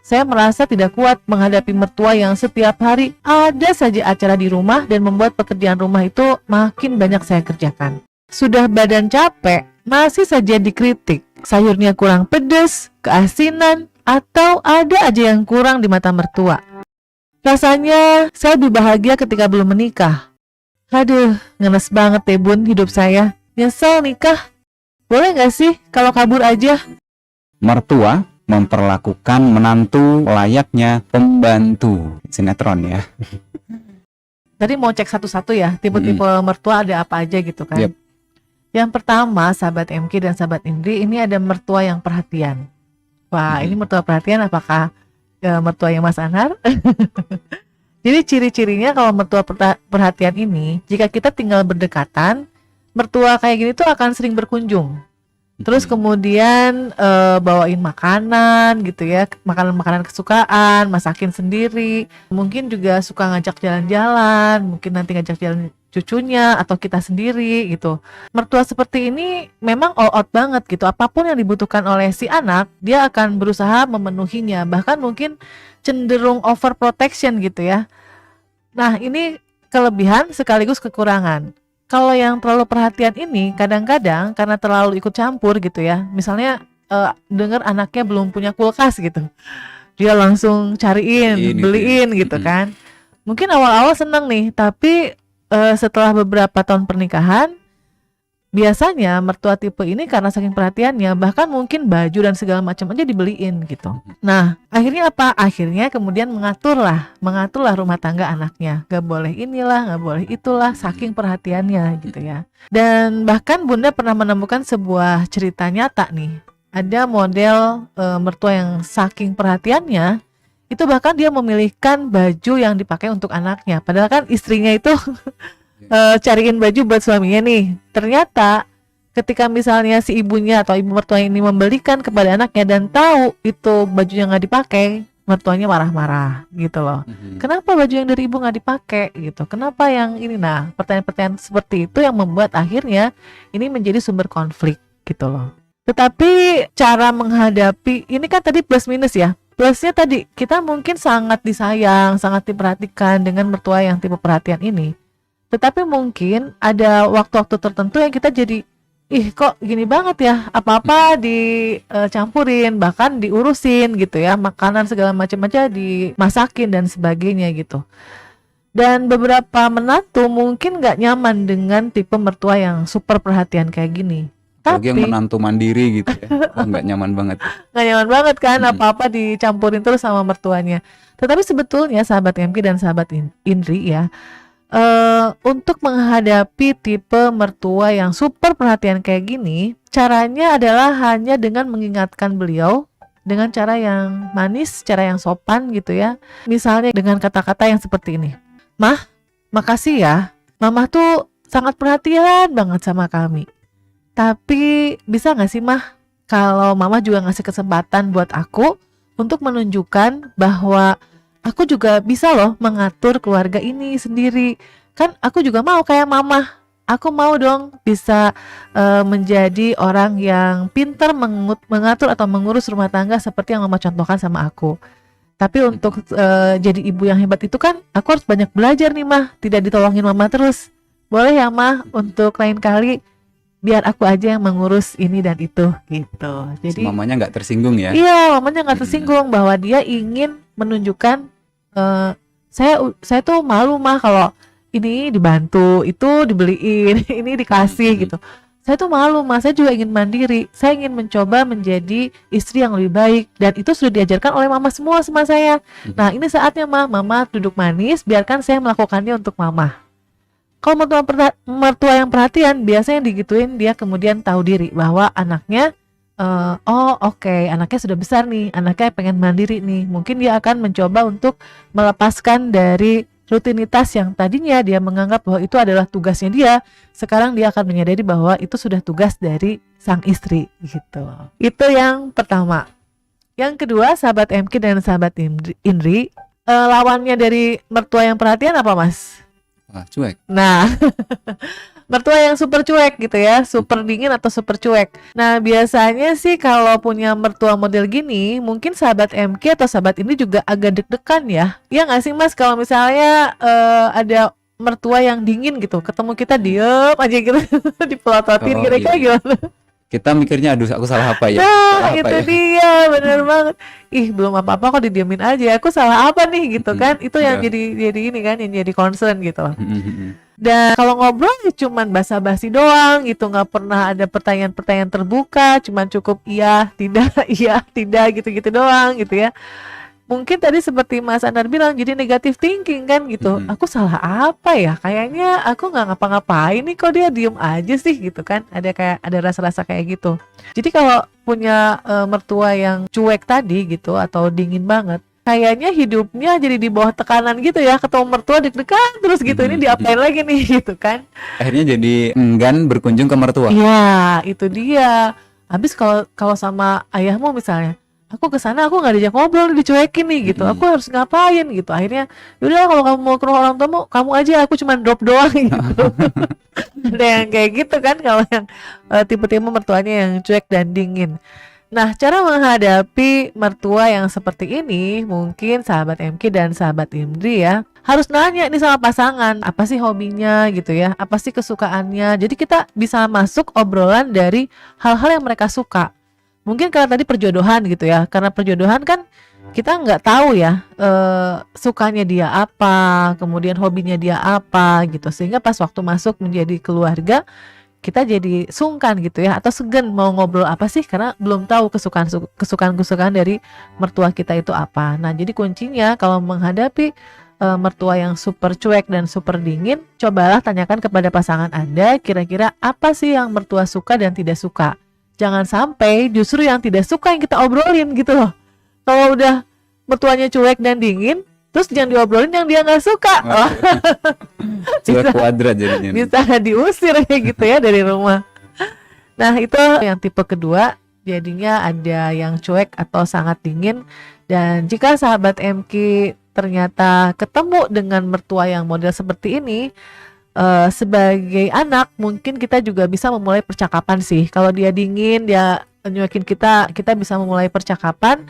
Saya merasa tidak kuat menghadapi mertua yang setiap hari ada saja acara di rumah dan membuat pekerjaan rumah itu makin banyak saya kerjakan. Sudah badan capek, masih saja dikritik. Sayurnya kurang pedas, keasinan, atau ada aja yang kurang di mata mertua. Rasanya saya lebih bahagia ketika belum menikah. Aduh, ngenes banget deh bun hidup saya. Nyesel nikah. Boleh gak sih kalau kabur aja? Mertua memperlakukan menantu layaknya pembantu. Sinetron ya. Tadi mau cek satu-satu ya, tipe-tipe mertua ada apa aja gitu kan. Yep. Yang pertama, sahabat MK dan sahabat Indri, ini ada mertua yang perhatian. Wah, ini mertua perhatian apakah mertua yang Mas Anar? Jadi ciri-cirinya kalau mertua perhatian ini, jika kita tinggal berdekatan, mertua kayak gini tuh akan sering berkunjung. Terus kemudian bawain makanan gitu ya, makanan-makanan kesukaan, masakin sendiri. Mungkin juga suka ngajak jalan-jalan, mungkin nanti ngajak jalan cucunya atau kita sendiri gitu. Mertua seperti ini memang all out banget gitu. Apapun yang dibutuhkan oleh si anak, dia akan berusaha memenuhinya. Bahkan mungkin cenderung overprotection gitu ya. Nah, ini kelebihan sekaligus kekurangan. Kalau yang terlalu perhatian ini kadang-kadang karena terlalu ikut campur gitu ya. Misalnya dengar anaknya belum punya kulkas gitu, dia langsung cariin, beliin gitu kan. Mungkin awal-awal seneng nih, tapi setelah beberapa tahun pernikahan, biasanya mertua tipe ini karena saking perhatiannya bahkan mungkin baju dan segala macam aja dibeliin gitu. Nah, akhirnya apa? Akhirnya kemudian mengaturlah rumah tangga anaknya. Gak boleh inilah, gak boleh itulah, saking perhatiannya gitu ya. Dan bahkan Bunda pernah menemukan sebuah cerita nyata nih. Ada model mertua yang saking perhatiannya, itu bahkan dia memilihkan baju yang dipakai untuk anaknya. Padahal kan istrinya itu cariin baju buat suaminya nih. Ternyata ketika misalnya si ibunya atau ibu mertua ini membelikan kepada anaknya dan tahu itu bajunya nggak dipakai, mertuanya marah-marah gitu loh. Kenapa baju yang dari ibu nggak dipakai gitu? Kenapa yang ini? Nah, pertanyaan-pertanyaan seperti itu yang membuat akhirnya ini menjadi sumber konflik gitu loh. Tetapi cara menghadapi ini kan tadi plus minus ya. Plusnya tadi kita mungkin sangat disayang, sangat diperhatikan dengan mertua yang tipe perhatian ini. Tetapi mungkin ada waktu-waktu tertentu yang kita jadi, ih kok gini banget ya, apa-apa dicampurin, bahkan diurusin gitu ya, makanan segala macam aja dimasakin dan sebagainya gitu. Dan beberapa menantu mungkin gak nyaman dengan tipe mertua yang super perhatian kayak gini. Tapi yang menantu mandiri gitu ya, gak nyaman banget. Gak nyaman banget kan, apa-apa dicampurin terus sama mertuanya. Tetapi sebetulnya sahabat MK dan sahabat Indri ya, untuk menghadapi tipe mertua yang super perhatian kayak gini, caranya adalah hanya dengan mengingatkan beliau dengan cara yang manis, cara yang sopan gitu ya. Misalnya dengan kata-kata yang seperti ini. Mah, makasih ya. Mama tuh sangat perhatian banget sama kami. Tapi bisa gak sih Mah, kalau Mama juga ngasih kesempatan buat aku untuk menunjukkan bahwa aku juga bisa loh mengatur keluarga ini sendiri. Kan aku juga mau kayak mama. Aku mau dong bisa menjadi orang yang pintar mengatur atau mengurus rumah tangga seperti yang mama contohkan sama aku. Tapi untuk jadi ibu yang hebat itu kan aku harus banyak belajar nih Mah. Tidak ditolongin mama terus. Boleh ya Mah untuk lain kali biar aku aja yang mengurus ini dan itu gitu. Jadi mamanya nggak tersinggung ya? Iya, mamanya nggak tersinggung bahwa dia ingin menunjukkan saya tuh malu Mah kalau ini dibantu, itu dibeliin, ini dikasih gitu. Saya tuh malu Mah, saya juga ingin mandiri. Saya ingin mencoba menjadi istri yang lebih baik dan itu sudah diajarkan oleh mama semua sama saya. Nah, ini saatnya Mah, mama duduk manis, biarkan saya melakukannya untuk mama. Kalau mertua yang perhatian, biasanya digituin dia kemudian tahu diri bahwa anaknya oke, anaknya sudah besar nih, anaknya pengen mandiri nih. Mungkin dia akan mencoba untuk melepaskan dari rutinitas yang tadinya dia menganggap bahwa itu adalah tugasnya dia. Sekarang dia akan menyadari bahwa itu sudah tugas dari sang istri gitu. Itu yang pertama. Yang kedua, sahabat MK dan sahabat Indri, lawannya dari mertua yang perhatian apa Mas? Wah, cuek. Nah, mertua yang super cuek gitu ya, super dingin atau super cuek. Nah, biasanya sih kalau punya mertua model gini, mungkin sahabat MK atau sahabat ini juga agak deg-degan ya. Ya nggak sih Mas, kalau misalnya ada mertua yang dingin gitu, ketemu kita diem aja gitu, dipelototin Oh kira-kira iya. gimana? Kita mikirnya aduh aku salah apa ya? Nah, Salah apa itu ya? dia, bener banget. Ih, belum apa-apa kok didiemin aja. Aku salah apa nih gitu kan? Itu yang Iya. jadi ini kan, yang jadi concern gitu. Mhm. Dan kalau ngobrol ya cuman basa-basi doang gitu, nggak pernah ada pertanyaan-pertanyaan terbuka, cuman cukup iya, tidak, iya, tidak gitu-gitu doang gitu ya. Mungkin tadi seperti Mas Anar bilang jadi negative thinking kan gitu. Mhm. Aku salah apa ya? Kayaknya aku nggak ngapa-ngapain nih kok dia diem aja sih gitu kan. Ada rasa-rasa kayak gitu. Jadi kalau punya mertua yang cuek tadi gitu atau dingin banget, kayaknya hidupnya jadi di bawah tekanan gitu ya. Ketemu mertua deg-degan terus gitu. Ini diapain lagi nih gitu kan. Akhirnya jadi enggan berkunjung ke mertua. Iya, itu dia. Habis kalau kalau sama ayahmu misalnya, aku ke sana aku nggak diajak ngobrol, dicuekin nih gitu. Aku harus ngapain gitu. Akhirnya, yaudah kalau kamu mau ke rumah orang tuamu, kamu aja, aku cuma drop doang gitu. Ada yang kayak gitu kan kalau yang tipe-tipe mertuanya yang cuek dan dingin. Nah, cara menghadapi mertua yang seperti ini, mungkin sahabat MK dan sahabat Indri ya, harus nanya nih sama pasangan, apa sih hobinya gitu ya, apa sih kesukaannya. Jadi kita bisa masuk obrolan dari hal-hal yang mereka suka. Mungkin karena tadi perjodohan gitu ya, karena perjodohan kan kita nggak tahu ya sukanya dia apa, kemudian hobinya dia apa gitu. Sehingga pas waktu masuk menjadi keluarga, kita jadi sungkan gitu ya atau segan mau ngobrol apa sih karena belum tahu kesukaan dari mertua kita itu apa. Nah, jadi kuncinya kalau menghadapi mertua yang super cuek dan super dingin, cobalah tanyakan kepada pasangan Anda kira-kira apa sih yang mertua suka dan tidak suka. Jangan sampai justru yang tidak suka yang kita obrolin gitu loh. Kalau udah mertuanya cuek dan dingin, terus jangan diobrolin yang dia nggak suka. Wah, Oh, cuek bisa kuadrat jadinya nih. bisa diusir kayak gitu ya dari rumah. Nah, itu yang tipe kedua, jadinya ada yang cuek atau sangat dingin. Dan jika sahabat MK ternyata ketemu dengan mertua yang model seperti ini, sebagai anak mungkin kita juga bisa memulai percakapan sih. Kalau dia dingin, dia nyuekin kita, kita bisa memulai percakapan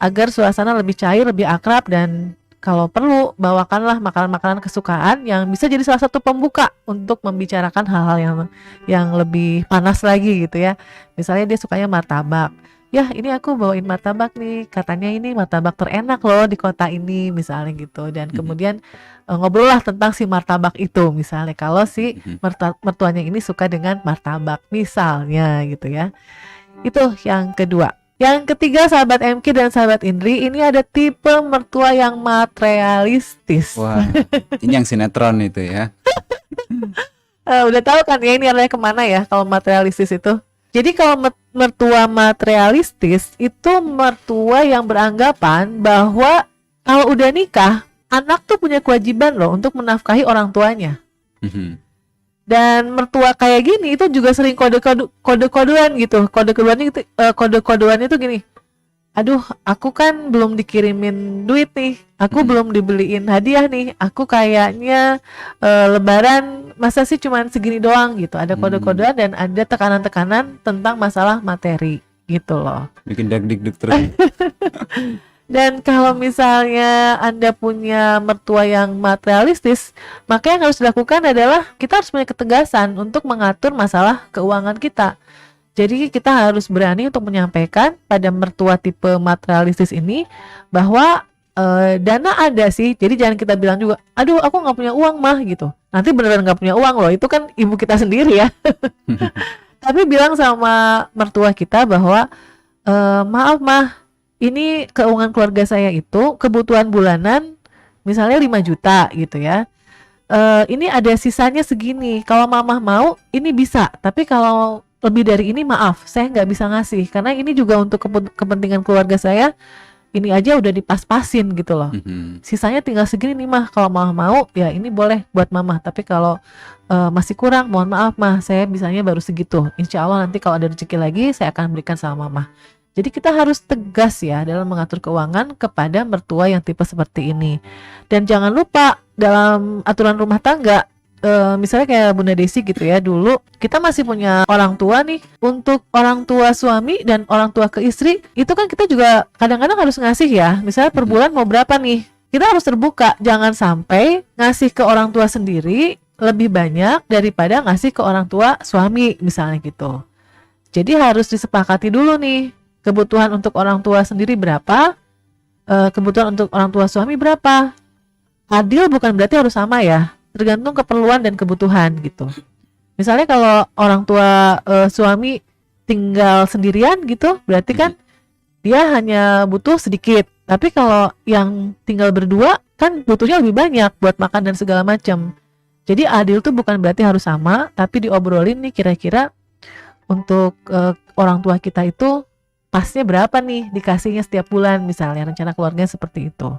agar suasana lebih cair, lebih akrab, dan kalau perlu bawakanlah makanan-makanan kesukaan yang bisa jadi salah satu pembuka untuk membicarakan hal-hal yang lebih panas lagi gitu ya. Misalnya dia sukanya martabak. Ya, ini aku bawain martabak nih. Katanya ini martabak terenak loh di kota ini misalnya gitu. Dan kemudian ngobrol lah tentang si martabak itu misalnya. Kalau si mertuanya ini suka dengan martabak misalnya gitu ya. Itu yang kedua. Yang ketiga, sahabat MK dan sahabat Indri, ini ada tipe mertua yang materialistis. Wah, ini yang sinetron itu ya. Udah tahu kan ya ini arahnya kemana ya kalau materialistis itu. Jadi kalau mertua materialistis itu mertua yang beranggapan bahwa kalau udah nikah, anak tuh punya kewajiban loh untuk menafkahi orang tuanya. Dan mertua kayak gini itu juga sering kode-kodean gitu. Kode-kodeannya itu gini. Aduh, aku kan belum dikirimin duit nih. Aku belum dibeliin hadiah nih. Aku kayaknya lebaran masa sih cuman segini doang gitu. Ada kode-kodean dan ada tekanan-tekanan tentang masalah materi gitu loh. Bikin dag-dig-dug terus. Dan kalau misalnya Anda punya mertua yang materialistis, maka yang harus dilakukan adalah kita harus punya ketegasan untuk mengatur masalah keuangan kita. Jadi kita harus berani untuk menyampaikan pada mertua tipe materialistis ini bahwa dana ada sih. Jadi jangan kita bilang juga, aduh aku nggak punya uang mah gitu. Nanti beneran nggak punya uang loh, itu kan ibu kita sendiri ya. Tapi bilang sama mertua kita bahwa maaf mah, ini keuangan keluarga saya itu kebutuhan bulanan misalnya 5 juta gitu ya. Ini ada sisanya segini. Kalau mamah mau ini bisa, tapi kalau lebih dari ini maaf, saya nggak bisa ngasih karena ini juga untuk kepentingan keluarga saya. Ini aja udah dipas-pasin gitu loh. Sisanya tinggal segini nih mah. Kalau mamah mau ya ini boleh buat mamah. Tapi kalau masih kurang, mohon maaf mah, saya bisanya baru segitu. Insya Allah nanti kalau ada rezeki lagi saya akan berikan sama mamah. Jadi kita harus tegas ya dalam mengatur keuangan kepada mertua yang tipe seperti ini. Dan jangan lupa dalam aturan rumah tangga, misalnya kayak Bunda Desi gitu ya, dulu kita masih punya orang tua nih. Untuk orang tua suami dan orang tua ke istri, itu kan kita juga kadang-kadang harus ngasih ya. Misalnya per bulan mau berapa nih, kita harus terbuka. Jangan sampai ngasih ke orang tua sendiri lebih banyak daripada ngasih ke orang tua suami misalnya gitu. Jadi harus disepakati dulu nih, kebutuhan untuk orang tua sendiri berapa, kebutuhan untuk orang tua suami berapa. Adil bukan berarti harus sama ya, tergantung keperluan dan kebutuhan gitu. Misalnya kalau orang tua suami tinggal sendirian gitu, berarti kan dia hanya butuh sedikit. Tapi kalau yang tinggal berdua kan butuhnya lebih banyak buat makan dan segala macam. Jadi adil tuh bukan berarti harus sama, tapi diobrolin nih kira-kira untuk orang tua kita itu pasnya berapa nih dikasihnya setiap bulan, misalnya rencana keluarganya seperti itu.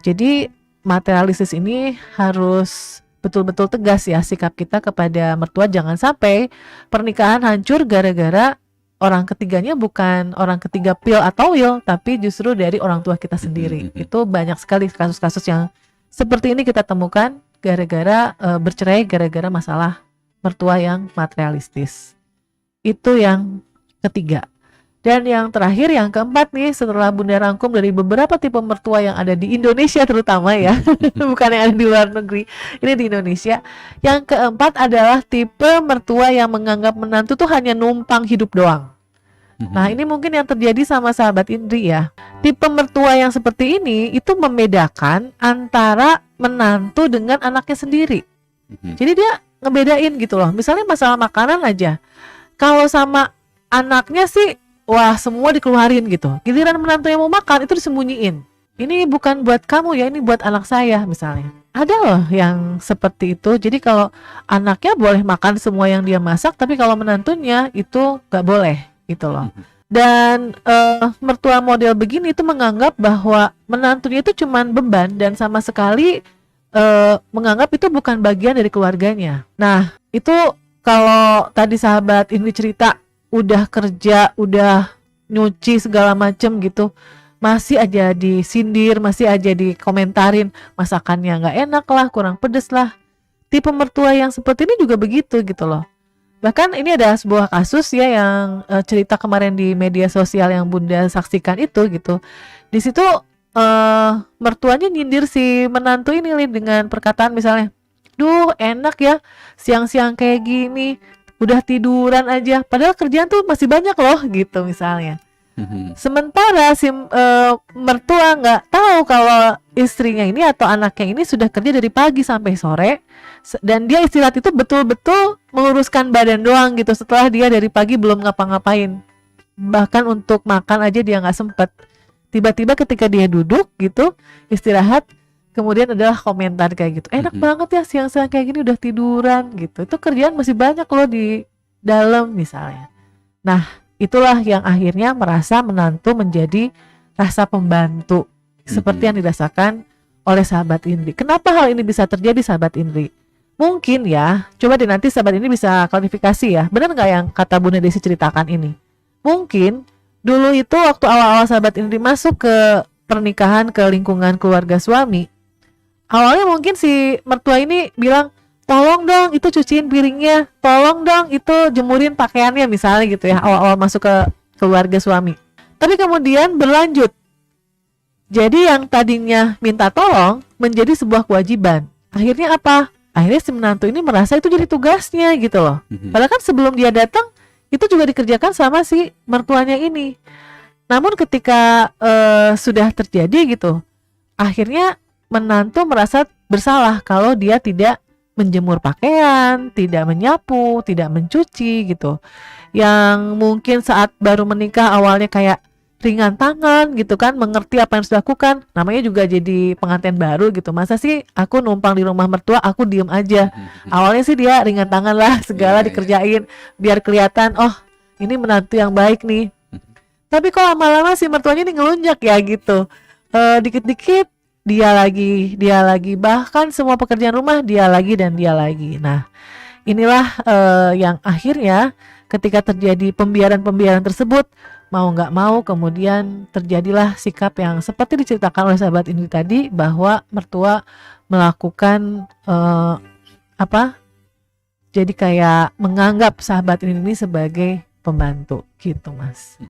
Jadi materialistis ini harus betul-betul tegas ya sikap kita kepada mertua. Jangan sampai pernikahan hancur gara-gara orang ketiganya bukan orang ketiga pil atau will, tapi justru dari orang tua kita sendiri. Itu banyak sekali kasus-kasus yang seperti ini kita temukan gara-gara bercerai gara-gara masalah mertua yang materialistis. Itu yang ketiga. Dan yang terakhir, yang keempat nih, setelah Bunda rangkum dari beberapa tipe mertua yang ada di Indonesia terutama ya, bukan yang ada di luar negeri, ini di Indonesia. Yang keempat adalah tipe mertua yang menganggap menantu tuh hanya numpang hidup doang. Nah ini mungkin yang terjadi sama sahabat Indri ya. Tipe mertua yang seperti ini itu membedakan antara menantu dengan anaknya sendiri. Jadi dia ngebedain gitu loh. Misalnya masalah makanan aja, kalau sama anaknya sih wah semua dikeluarin gitu. Giliran menantu yang mau makan itu disembunyiin. Ini bukan buat kamu ya, ini buat anak saya misalnya. Ada loh yang seperti itu. Jadi kalau anaknya boleh makan semua yang dia masak, tapi kalau menantunya itu gak boleh gitu loh. Dan mertua model begini itu menganggap bahwa menantunya itu cuman beban dan sama sekali menganggap itu bukan bagian dari keluarganya. Nah itu kalau tadi sahabat ini cerita udah kerja, udah nyuci segala macem gitu, masih aja disindir, masih aja dikomentarin masakannya nggak enak lah, kurang pedes lah. Tipe mertua yang seperti ini juga begitu gitu loh. Bahkan ini ada sebuah kasus ya yang cerita kemarin di media sosial yang Bunda saksikan itu gitu. Di situ mertuanya nyindir si menantu ini dengan perkataan misalnya, duh enak ya siang-siang kayak gini, udah tiduran aja, padahal kerjaan tuh masih banyak loh gitu misalnya. Sementara si mertua nggak tahu kalau istrinya ini atau anaknya ini sudah kerja dari pagi sampai sore, dan dia istirahat itu betul-betul meluruskan badan doang gitu setelah dia dari pagi belum ngapa-ngapain. Bahkan untuk makan aja dia nggak sempet. Tiba-tiba ketika dia duduk gitu istirahat, kemudian adalah komentar kayak gitu, enak banget ya siang-siang kayak gini udah tiduran gitu. Itu kerjaan masih banyak loh di dalam misalnya. Nah itulah yang akhirnya merasa menantu menjadi rasa pembantu seperti yang dirasakan oleh sahabat Indri. Kenapa hal ini bisa terjadi sahabat Indri? Mungkin ya, coba deh nanti sahabat ini bisa klarifikasi ya, benar nggak yang kata Bunda Desi ceritakan ini? Mungkin dulu itu waktu awal-awal sahabat Indri masuk ke pernikahan, ke lingkungan keluarga suami, awalnya mungkin si mertua ini bilang, tolong dong itu cuciin piringnya, tolong dong itu jemurin pakaiannya misalnya gitu ya, awal-awal masuk ke keluarga suami. Tapi kemudian berlanjut, jadi yang tadinya minta tolong menjadi sebuah kewajiban. Akhirnya apa? Akhirnya si menantu ini merasa itu jadi tugasnya gitu loh. Padahal kan sebelum dia datang itu juga dikerjakan sama si mertuanya ini. Namun ketika sudah terjadi gitu, akhirnya menantu merasa bersalah kalau dia tidak menjemur pakaian, tidak menyapu, tidak mencuci gitu. Yang mungkin saat baru menikah awalnya kayak ringan tangan gitu kan, mengerti apa yang harus dilakukan, namanya juga jadi pengantin baru gitu. Masa sih aku numpang di rumah mertua aku diem aja. Awalnya sih dia ringan tangan lah, segala dikerjain biar kelihatan oh ini menantu yang baik nih. Tapi kok lama-lama si mertuanya ini ngelunjak ya gitu, dikit-dikit dia lagi, bahkan semua pekerjaan rumah dia lagi dan dia lagi. Nah inilah yang akhirnya ketika terjadi pembiaran-pembiaran tersebut mau nggak mau kemudian terjadilah sikap yang seperti diceritakan oleh sahabat Indri tadi, bahwa mertua melakukan apa? Jadi kayak menganggap sahabat ini sebagai pembantu gitu, Mas.